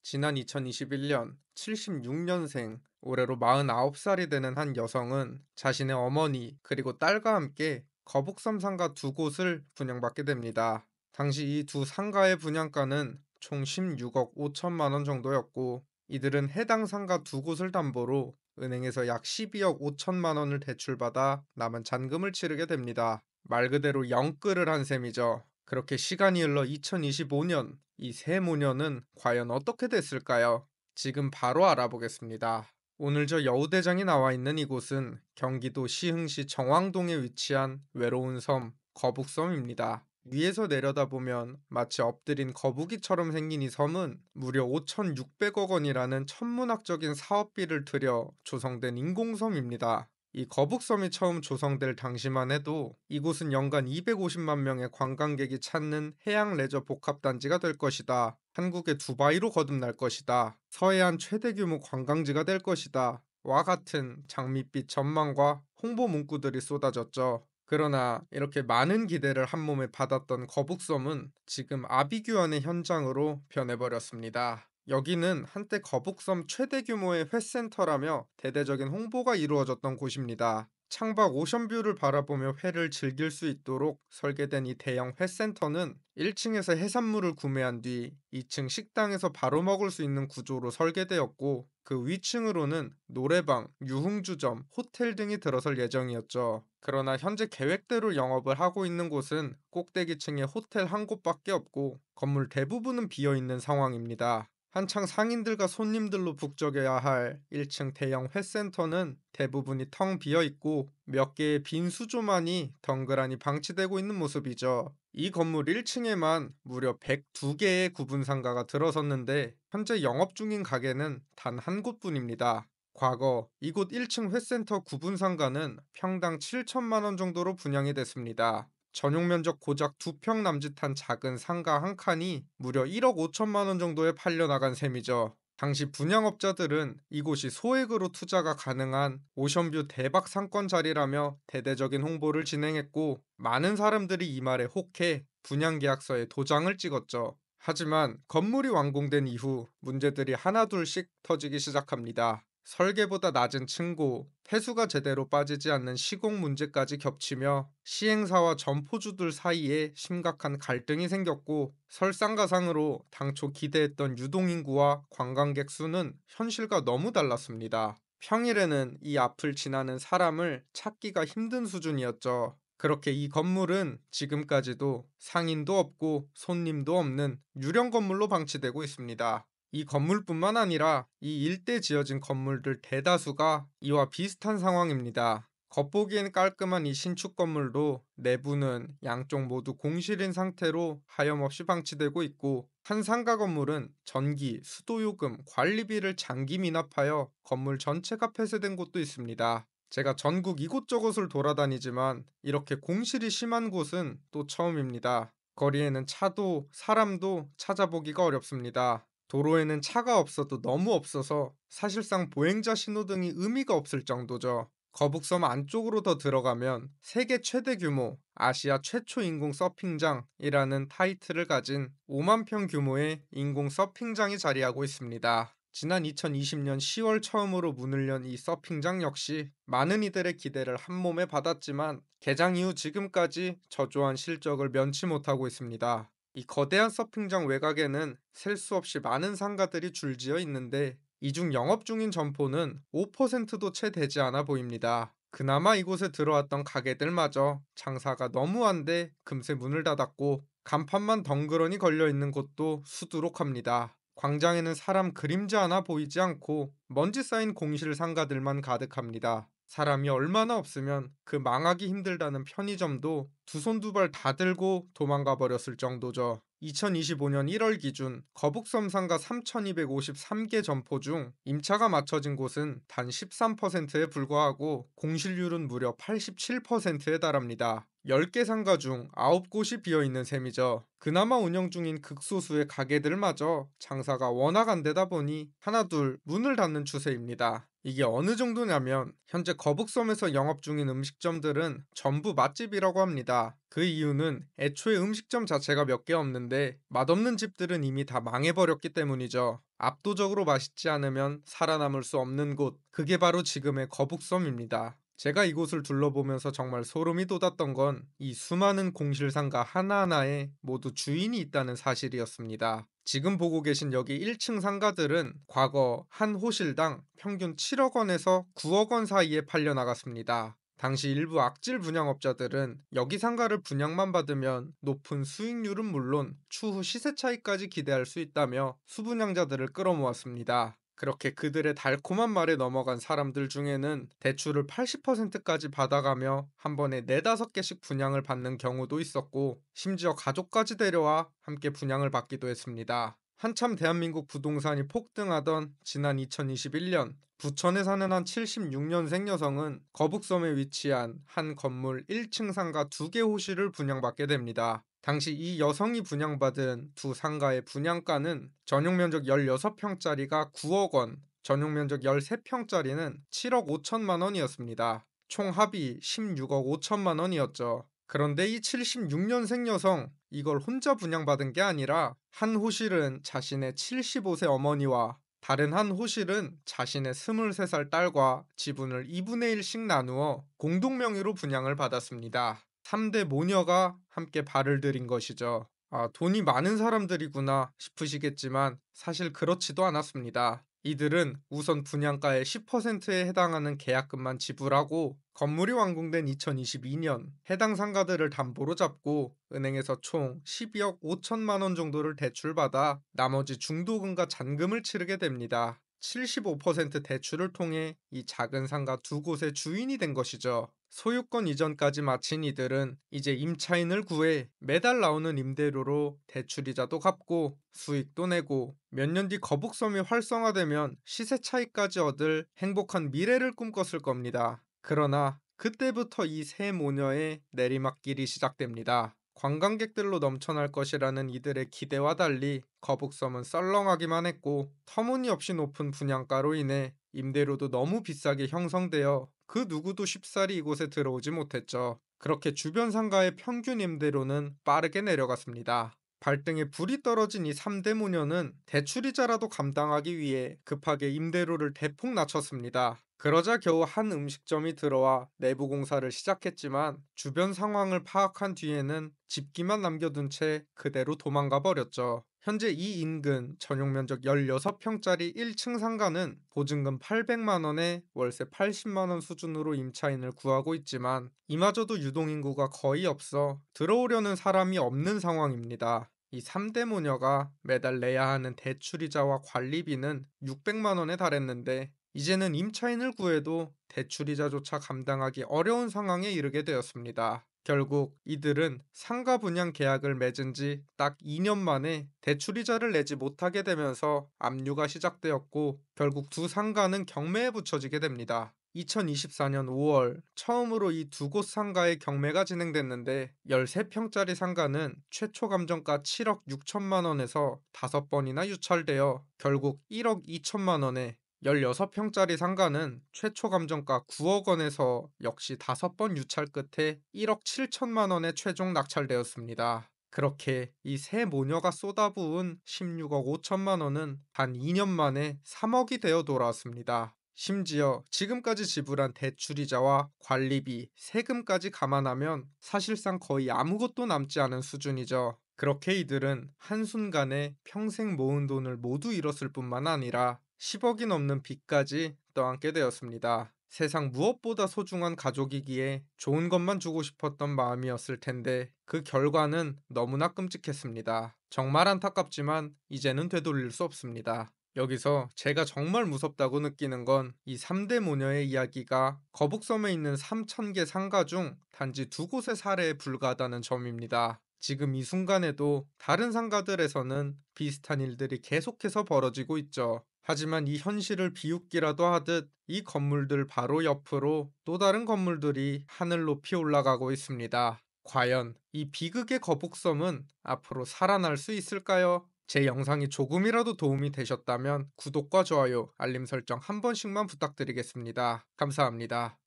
지난 2021년 76년생, 올해로 49살이 되는 한 여성은 자신의 어머니 그리고 딸과 함께 거북섬 상가 두 곳을 분양받게 됩니다. 당시 이 두 상가의 분양가는 총 16억 5천만 원 정도였고, 이들은 해당 상가 두 곳을 담보로 은행에서 약 12억 5천만 원을 대출받아 남은 잔금을 치르게 됩니다. 말 그대로 영끌을 한 셈이죠. 그렇게 시간이 흘러 2025년, 이 세 모녀는 과연 어떻게 됐을까요? 지금 바로 알아보겠습니다. 오늘 저 여우대장이 나와 있는 이곳은 경기도 시흥시 정왕동에 위치한 외로운 섬, 거북섬입니다. 위에서 내려다보면 마치 엎드린 거북이처럼 생긴 이 섬은 무려 5,600억 원이라는 천문학적인 사업비를 들여 조성된 인공섬입니다. 이 거북섬이 처음 조성될 당시만 해도 이곳은 연간 250만 명의 관광객이 찾는 해양 레저 복합단지가 될 것이다. 한국의 두바이로 거듭날 것이다. 서해안 최대 규모 관광지가 될 것이다. 와 같은 장밋빛 전망과 홍보 문구들이 쏟아졌죠. 그러나 이렇게 많은 기대를 한몸에 받았던 거북섬은 지금 아비규환의 현장으로 변해버렸습니다. 여기는 한때 거북섬 최대 규모의 회센터라며 대대적인 홍보가 이루어졌던 곳입니다. 창밖 오션뷰를 바라보며 회를 즐길 수 있도록 설계된 이 대형 회센터는 1층에서 해산물을 구매한 뒤 2층 식당에서 바로 먹을 수 있는 구조로 설계되었고, 그 위층으로는 노래방, 유흥주점, 호텔 등이 들어설 예정이었죠. 그러나 현재 계획대로 영업을 하고 있는 곳은 꼭대기층에 호텔 한 곳밖에 없고, 건물 대부분은 비어있는 상황입니다. 한창 상인들과 손님들로 북적여야 할 1층 대형 회센터는 대부분이 텅 비어 있고, 몇 개의 빈 수조만이 덩그라니 방치되고 있는 모습이죠. 이 건물 1층에만 무려 102개의 구분 상가가 들어섰는데, 현재 영업 중인 가게는 단 한 곳뿐입니다. 과거 이곳 1층 회센터 구분 상가는 평당 7천만 원 정도로 분양이 됐습니다. 전용 면적 고작 2평 남짓한 작은 상가 한 칸이 무려 1억 5천만 원 정도에 팔려나간 셈이죠. 당시 분양업자들은 이곳이 소액으로 투자가 가능한 오션뷰 대박 상권 자리라며 대대적인 홍보를 진행했고, 많은 사람들이 이 말에 혹해 분양계약서에 도장을 찍었죠. 하지만 건물이 완공된 이후 문제들이 하나둘씩 터지기 시작합니다. 설계보다 낮은 층고, 폐수가 제대로 빠지지 않는 시공 문제까지 겹치며 시행사와 점포주들 사이에 심각한 갈등이 생겼고, 설상가상으로 당초 기대했던 유동인구와 관광객 수는 현실과 너무 달랐습니다. 평일에는 이 앞을 지나는 사람을 찾기가 힘든 수준이었죠. 그렇게 이 건물은 지금까지도 상인도 없고 손님도 없는 유령 건물로 방치되고 있습니다. 이 건물뿐만 아니라 이 일대 지어진 건물들 대다수가 이와 비슷한 상황입니다. 겉보기엔 깔끔한 이 신축 건물도 내부는 양쪽 모두 공실인 상태로 하염없이 방치되고 있고, 한 상가 건물은 전기, 수도요금, 관리비를 장기 미납하여 건물 전체가 폐쇄된 곳도 있습니다. 제가 전국 이곳저곳을 돌아다니지만 이렇게 공실이 심한 곳은 또 처음입니다. 거리에는 차도 사람도 찾아보기가 어렵습니다. 도로에는 차가 없어도 너무 없어서 사실상 보행자 신호등이 의미가 없을 정도죠. 거북섬 안쪽으로 더 들어가면 세계 최대 규모, 아시아 최초 인공 서핑장이라는 타이틀을 가진 5만 평 규모의 인공 서핑장이 자리하고 있습니다. 지난 2020년 10월 처음으로 문을 연 이 서핑장 역시 많은 이들의 기대를 한몸에 받았지만, 개장 이후 지금까지 저조한 실적을 면치 못하고 있습니다. 이 거대한 서핑장 외곽에는 셀 수 없이 많은 상가들이 줄지어 있는데, 이 중 영업 중인 점포는 5%도 채 되지 않아 보입니다. 그나마 이곳에 들어왔던 가게들마저 장사가 너무 안 돼 금세 문을 닫았고, 간판만 덩그러니 걸려있는 곳도 수두룩합니다. 광장에는 사람 그림자 하나 보이지 않고 먼지 쌓인 공실 상가들만 가득합니다. 사람이 얼마나 없으면 그 망하기 힘들다는 편의점도 두 손 두 발 다 들고 도망가 버렸을 정도죠. 2025년 1월 기준 거북섬 상가 3,253개 점포 중 임차가 맞춰진 곳은 단 13%에 불과하고, 공실률은 무려 87%에 달합니다. 10개 상가 중 9곳이 비어있는 셈이죠. 그나마 운영 중인 극소수의 가게들마저 장사가 워낙 안 되다 보니 하나둘 문을 닫는 추세입니다. 이게 어느 정도냐면 현재 거북섬에서 영업 중인 음식점들은 전부 맛집이라고 합니다. 그 이유는 애초에 음식점 자체가 몇 개 없는데 맛없는 집들은 이미 다 망해버렸기 때문이죠. 압도적으로 맛있지 않으면 살아남을 수 없는 곳, 그게 바로 지금의 거북섬입니다. 제가 이곳을 둘러보면서 정말 소름이 돋았던 건 이 수많은 공실상가 하나하나에 모두 주인이 있다는 사실이었습니다. 지금 보고 계신 여기 1층 상가들은 과거 한 호실당 평균 7억 원에서 9억 원 사이에 팔려 나갔습니다. 당시 일부 악질 분양업자들은 여기 상가를 분양만 받으면 높은 수익률은 물론 추후 시세 차익까지 기대할 수 있다며 수분양자들을 끌어모았습니다. 그렇게 그들의 달콤한 말에 넘어간 사람들 중에는 대출을 80%까지 받아가며 한 번에 4~5개씩 분양을 받는 경우도 있었고, 심지어 가족까지 데려와 함께 분양을 받기도 했습니다. 한참 대한민국 부동산이 폭등하던 지난 2021년, 부천에 사는 한 76년생 여성은 거북섬에 위치한 한 건물 1층 상가 2개 호실을 분양받게 됩니다. 당시 이 여성이 분양받은 두 상가의 분양가는 전용 면적 16평짜리가 9억 원, 전용 면적 13평짜리는 7억 5천만 원이었습니다. 총 합이 16억 5천만 원이었죠. 그런데 이 76년생 여성, 이걸 혼자 분양받은 게 아니라 한 호실은 자신의 75세 어머니와 다른 한 호실은 자신의 23살 딸과 지분을 2분의 1씩 나누어 공동 명의로 분양을 받았습니다. 3대 모녀가 함께 발을 들인 것이죠. 아, 돈이 많은 사람들이구나 싶으시겠지만 사실 그렇지도 않았습니다. 이들은 우선 분양가의 10%에 해당하는 계약금만 지불하고 건물이 완공된 2022년 해당 상가들을 담보로 잡고 은행에서 총 12억 5천만 원 정도를 대출받아 나머지 중도금과 잔금을 치르게 됩니다. 75% 대출을 통해 이 작은 상가 두 곳의 주인이 된 것이죠. 소유권 이전까지 마친 이들은 이제 임차인을 구해 매달 나오는 임대료로 대출이자도 갚고 수익도 내고 몇 년 뒤 거북섬이 활성화되면 시세 차익까지 얻을 행복한 미래를 꿈꿨을 겁니다. 그러나 그때부터 이 세 모녀의 내리막길이 시작됩니다. 관광객들로 넘쳐날 것이라는 이들의 기대와 달리 거북섬은 썰렁하기만 했고, 터무니없이 높은 분양가로 인해 임대료도 너무 비싸게 형성되어 그 누구도 쉽사리 이곳에 들어오지 못했죠. 그렇게 주변 상가의 평균 임대료는 빠르게 내려갔습니다. 발등에 불이 떨어진 이 3대 모녀는 대출이자라도 감당하기 위해 급하게 임대료를 대폭 낮췄습니다. 그러자 겨우 한 음식점이 들어와 내부 공사를 시작했지만 주변 상황을 파악한 뒤에는 집기만 남겨둔 채 그대로 도망가 버렸죠. 현재 이 인근 전용 면적 16평짜리 1층 상가는 보증금 800만 원에 월세 80만 원 수준으로 임차인을 구하고 있지만 이마저도 유동인구가 거의 없어 들어오려는 사람이 없는 상황입니다. 이 3대 모녀가 매달 내야 하는 대출이자와 관리비는 600만 원에 달했는데 이제는 임차인을 구해도 대출이자조차 감당하기 어려운 상황에 이르게 되었습니다. 결국 이들은 상가 분양 계약을 맺은 지 딱 2년 만에 대출이자를 내지 못하게 되면서 압류가 시작되었고, 결국 두 상가는 경매에 붙여지게 됩니다. 2024년 5월 처음으로 이 두 곳 상가의 경매가 진행됐는데 13평짜리 상가는 최초 감정가 7억 6천만 원에서 5번이나 유찰되어 결국 1억 2천만 원에, 16평짜리 상가는 최초 감정가 9억 원에서 역시 5번 유찰 끝에 1억 7천만 원에 최종 낙찰되었습니다. 그렇게 이 세 모녀가 쏟아부은 16억 5천만 원은 단 2년 만에 3억이 되어 돌아왔습니다. 심지어 지금까지 지불한 대출이자와 관리비, 세금까지 감안하면 사실상 거의 아무것도 남지 않은 수준이죠. 그렇게 이들은 한순간에 평생 모은 돈을 모두 잃었을 뿐만 아니라 10억이 넘는 빚까지 떠안게 되었습니다. 세상 무엇보다 소중한 가족이기에 좋은 것만 주고 싶었던 마음이었을 텐데 그 결과는 너무나 끔찍했습니다. 정말 안타깝지만 이제는 되돌릴 수 없습니다. 여기서 제가 정말 무섭다고 느끼는 건 이 3대 모녀의 이야기가 거북섬에 있는 3,000개 상가 중 단지 두 곳의 사례에 불과하다는 점입니다. 지금 이 순간에도 다른 상가들에서는 비슷한 일들이 계속해서 벌어지고 있죠. 하지만 이 현실을 비웃기라도 하듯 이 건물들 바로 옆으로 또 다른 건물들이 하늘 높이 올라가고 있습니다. 과연 이 비극의 거북섬은 앞으로 살아날 수 있을까요? 제 영상이 조금이라도 도움이 되셨다면 구독과 좋아요, 알림 설정 한 번씩만 부탁드리겠습니다. 감사합니다.